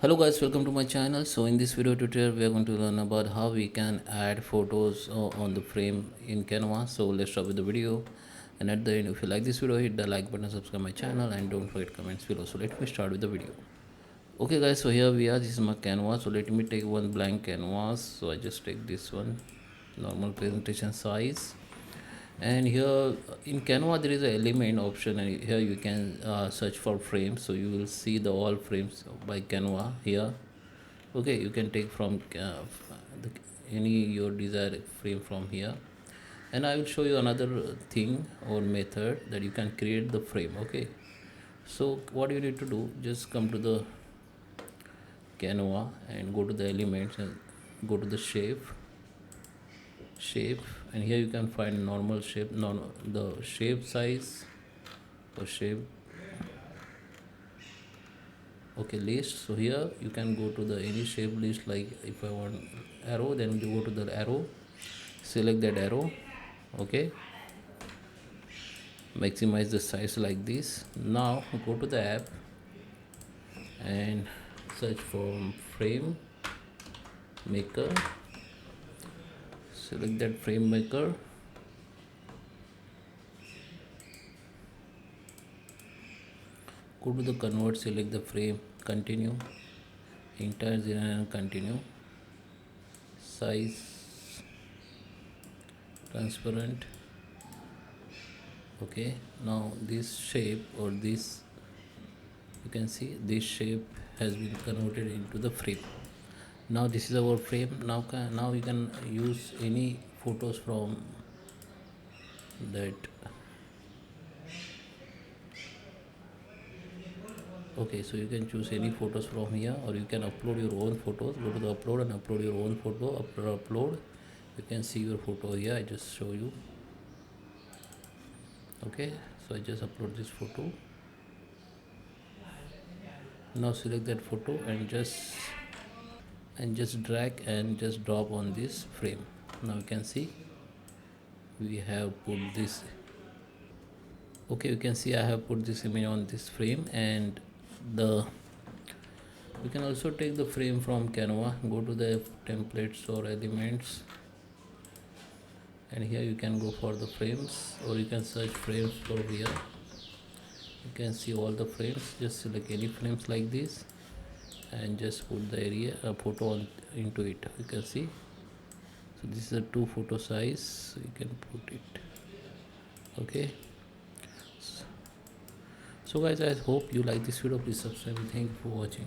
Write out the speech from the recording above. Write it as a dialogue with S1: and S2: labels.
S1: Hello guys, welcome to my channel. So in this video tutorial we are going to learn about how we can add photos on the frame in Canva. So let's start with the video, and at the end, if you like this video, hit the like button, subscribe my channel, and don't forget comments below. So let me start with the video. Okay guys, so here we are. This is my Canva. So let me take one blank canvas. So I just take this one, normal presentation size. And here in Canva there is a element option, and here you can search for frames. So you will see the all frames by Canva here. Okay, you can take from the, any your desired frame from here, and I will show you another thing or method that you can create the frame. Okay, so what you need to do, just come to the Canva and go to the elements and go to the shape, and here you can find normal shape, the shape size or shape. Okay, list. So here you can go to the any shape list, like if I want arrow, then you go to the arrow, select that arrow. Okay, maximize the size like this. Now go to the app and search for frame maker, select that frame maker. Go to the convert, select the frame, continue, entire 0 and continue, size transparent. Okay, now this shape or this, you can see this shape has been converted into the frame. Now this is our frame. Now you can use any photos from that. Okay, so you can choose any photos from here, or you can upload your own photos. Go to the upload and upload your own photo. After upload, you can see your photo here. I just show you. Okay, so I just upload this photo. Now select that photo and just drag and just drop on this frame. Now you can see we have put this. Okay, you can see I have put this image on this frame, and the you can also take the frame from Canva. Go to the templates or elements, and here you can go for the frames, or you can search frames for here. You can see all the frames. Just select any frames like this and just put the area photo on into it. You can see, so this is a 2 photo size, so you can put it. Okay, so guys, I hope you like this video. Please subscribe. Thank you for watching.